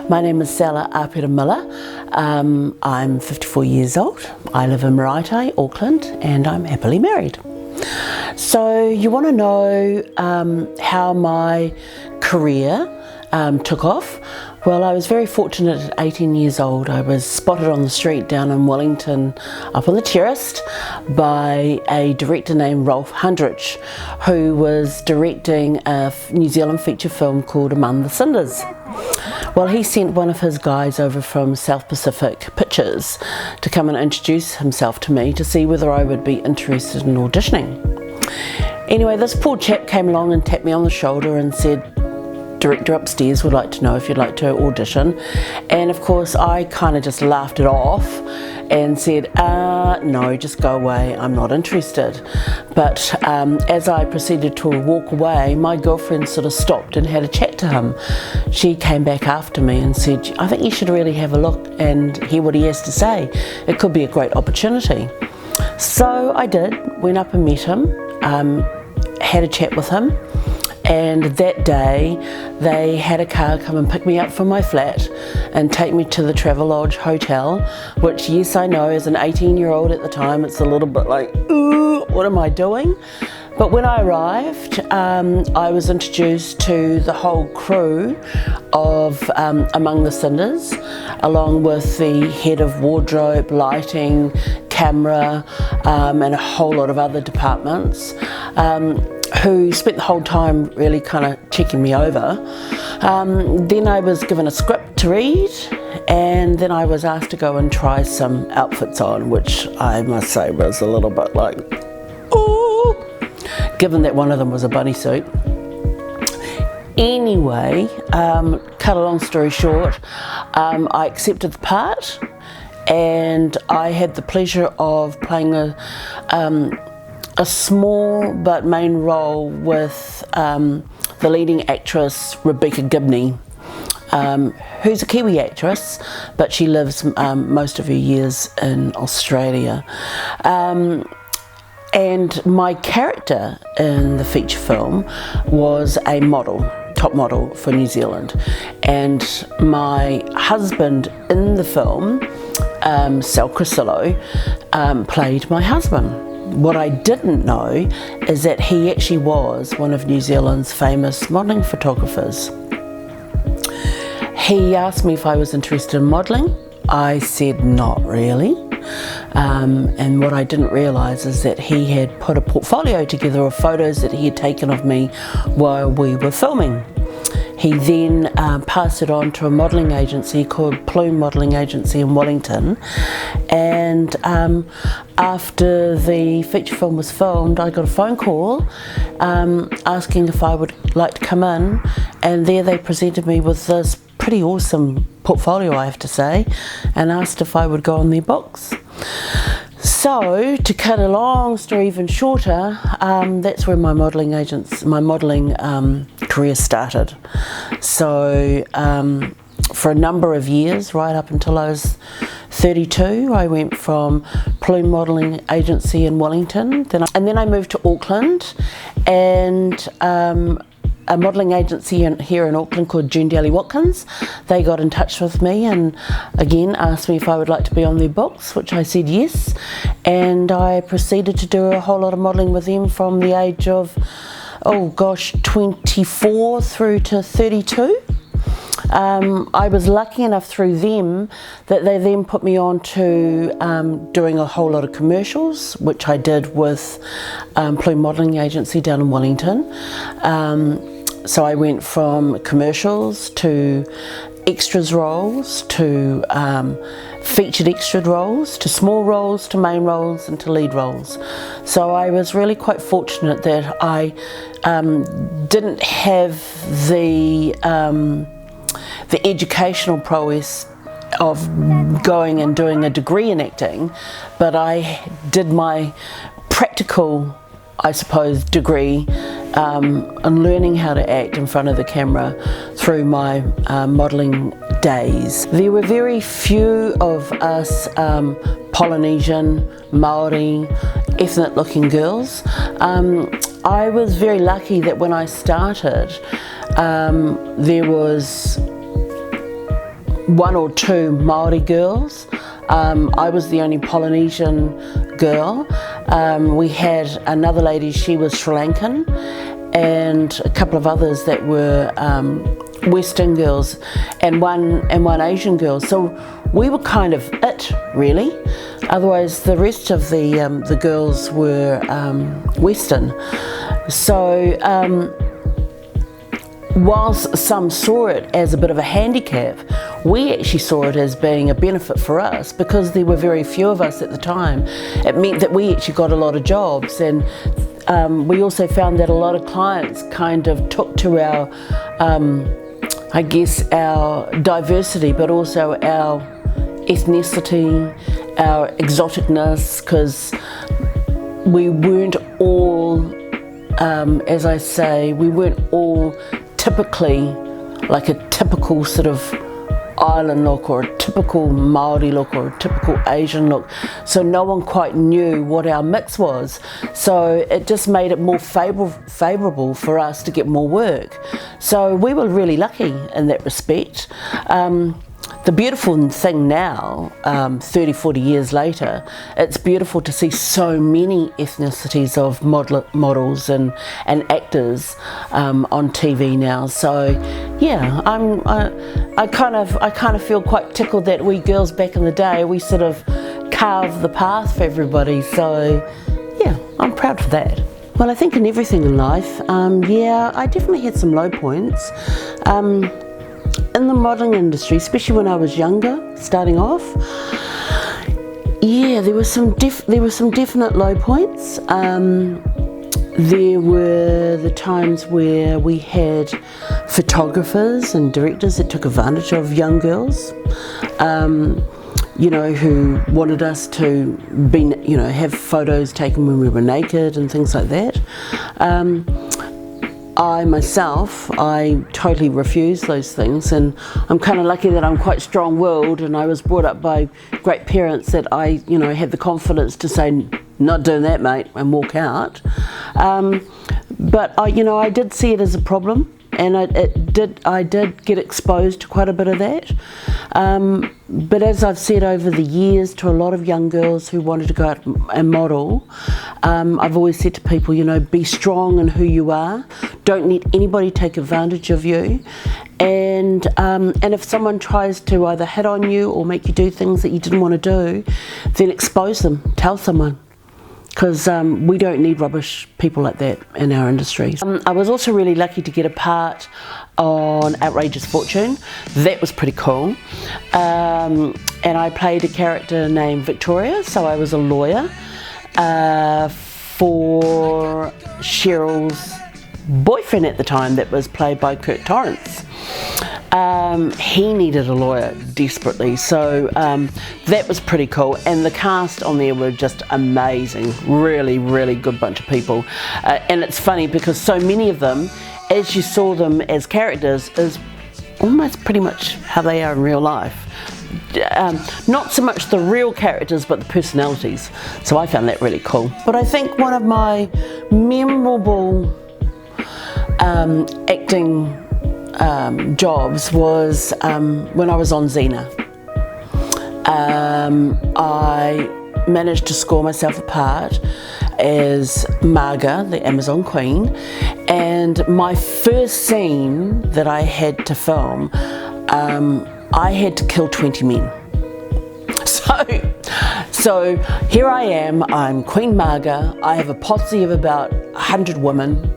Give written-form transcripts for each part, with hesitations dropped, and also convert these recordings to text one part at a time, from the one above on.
My name is Sela Miller. I'm 54 years old. I live in Maraetai, Auckland, and I'm happily married. So you want to know how my career took off? Well, I was very fortunate at 18 years old. I was spotted on the street down in Wellington, up on the terrace, by a director named Rolf Hundrich, who was directing a New Zealand feature film called Among the Cinders. Well, he sent one of his guys over from South Pacific Pictures to come and introduce himself to me to see whether I would be interested in auditioning. Anyway, this poor chap came along and tapped me on the shoulder and said, "Director upstairs would like to know if you'd like to audition." And of course I kind of just laughed it off and said, no, just go away, I'm not interested. But as I proceeded to walk away, my girlfriend sort of stopped and had a chat to him. She came back after me and said, "I think you should really have a look and hear what he has to say. It could be a great opportunity." So I did, went up and met him, had a chat with him. And that day they had a car come and pick me up from my flat and take me to the Travelodge Hotel, which, yes, I know, as an 18-year-old at the time, it's a little bit like, ooh, what am I doing? But when I arrived, I was introduced to the whole crew of Among the Cinders, along with the head of wardrobe, lighting, camera, and a whole lot of other departments, who spent the whole time really kind of checking me over. Then I was given a script to read, and then I was asked to go and try some outfits on, which I must say was a little bit like, ooh, given that one of them was a bunny suit. Anyway, cut a long story short, I accepted the part, and I had the pleasure of playing a small but main role with the leading actress Rebecca Gibney, who's a Kiwi actress, but she lives most of her years in Australia. And my character in the feature film was a model, top model for New Zealand, and my husband in the film, Sela, played my husband. What I didn't know is that he actually was one of New Zealand's famous modelling photographers. He asked me if I was interested in modelling. I said not really. And what I didn't realise is that he had put a portfolio together of photos that he had taken of me while we were filming. He then passed it on to a modelling agency called Plume Modelling Agency in Wellington, and after the feature film was filmed, I got a phone call asking if I would like to come in, and there they presented me with this pretty awesome portfolio, I have to say, and asked if I would go on their books. So, to cut a long story even shorter, that's where my modelling career started. So, for a number of years, right up until I was 32, I went from Plume Modelling Agency in Wellington, and then I moved to Auckland, and a modelling agency here in Auckland called June Daly Watkins. They got in touch with me and again asked me if I would like to be on their books, which I said yes, and I proceeded to do a whole lot of modelling with them from the age of 24 through to 32. I was lucky enough through them that they then put me on to doing a whole lot of commercials, which I did with Plume Modelling Agency down in Wellington. So I went from commercials to extras roles to featured extra roles to small roles to main roles and to lead roles. So I was really quite fortunate that I didn't have the educational prowess of going and doing a degree in acting, but I did my practical, I suppose, degree on learning how to act in front of the camera through my modelling days. There were very few of us Polynesian, Maori, ethnic looking girls. I was very lucky that when I started there was one or two Maori girls. I was the only Polynesian girl. We had another lady, she was Sri Lankan, and a couple of others that were Western girls, and one Asian girl. So we were kind of it, really. Otherwise, the rest of the girls were Western. So whilst some saw it as a bit of a handicap, we actually saw it as being a benefit for us, because there were very few of us at the time. It meant that we actually got a lot of jobs, and we also found that a lot of clients kind of took to our, I guess, our diversity, but also our ethnicity, our exoticness, because we weren't all, as I say, we weren't all typically like a typical sort of island look, or a typical Maori look, or a typical Asian look. So no one quite knew what our mix was. So it just made it more favourable for us to get more work. So we were really lucky in that respect. The beautiful thing now, 30, 40 years later, it's beautiful to see so many ethnicities of models and actors on TV now. So yeah, I kind of feel quite tickled that we girls back in the day, we sort of carved the path for everybody. So yeah, I'm proud for that. Well, I think in everything in life, yeah, I definitely had some low points. In the modelling industry, especially when I was younger, starting off, yeah, there were some definite low points. There were the times where we had photographers and directors that took advantage of young girls, you know, who wanted us to be, you know, have photos taken when we were naked and things like that. I myself, I totally refuse those things, and I'm kind of lucky that I'm quite strong-willed, and I was brought up by great parents that I, you know, had the confidence to say, not doing that, mate, and walk out. But I, you know, I did see it as a problem, and I did get exposed to quite a bit of that. But as I've said over the years to a lot of young girls who wanted to go out and model, I've always said to people, you know, be strong in who you are. Don't let anybody take advantage of you. And if someone tries to either hit on you or make you do things that you didn't want to do, then expose them, tell someone. Because we don't need rubbish people like that in our industry. I was also really lucky to get a part on Outrageous Fortune. That was pretty cool. And I played a character named Victoria, so I was a lawyer for Cheryl's boyfriend at the time, that was played by Kurt Torrance. He needed a lawyer desperately, so that was pretty cool, and the cast on there were just amazing. Really, really good bunch of people. And it's funny because so many of them, as you saw them as characters, is almost pretty much how they are in real life. Not so much the real characters, but the personalities. So I found that really cool. But I think one of my memorable acting jobs was when I was on Xena. I managed to score myself a part as Marga, the Amazon Queen, and my first scene that I had to film, I had to kill 20 men. So here I am, I'm Queen Marga, I have a posse of about 100 women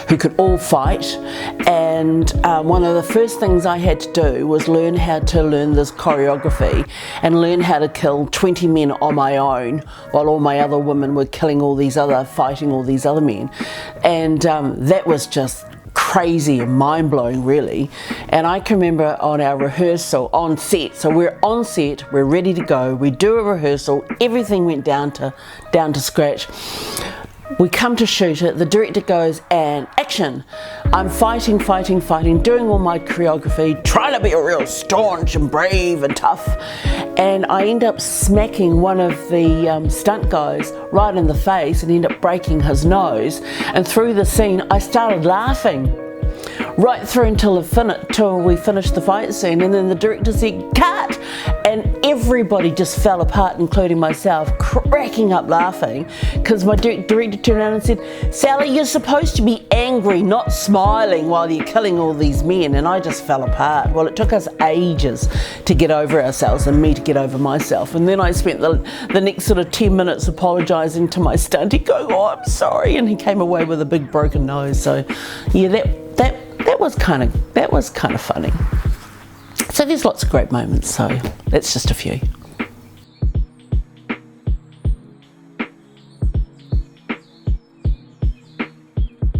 who could all fight, and one of the first things I had to do was learn how to learn this choreography and learn how to kill 20 men on my own while all my other women were fighting all these other men. And that was just crazy and mind-blowing, really. And I can remember on our rehearsal on set, so we're on set, we're ready to go, we do a rehearsal, everything went down to scratch. We come to shoot it, the director goes, and action. I'm fighting, doing all my choreography, trying to be a real staunch and brave and tough. And I end up smacking one of the stunt guys right in the face and end up breaking his nose. And through the scene, I started laughing right through until we finished the fight scene, and then the director said, cut! And everybody just fell apart, including myself, cracking up laughing, because my director turned around and said, Sally, you're supposed to be angry, not smiling while you're killing all these men. And I just fell apart. Well, it took us ages to get over ourselves and me to get over myself. And then I spent the next sort of 10 minutes apologising to my stuntie, going, oh, I'm sorry. And he came away with a big broken nose. So yeah, that was kind of funny. So there's lots of great moments, so that's just a few.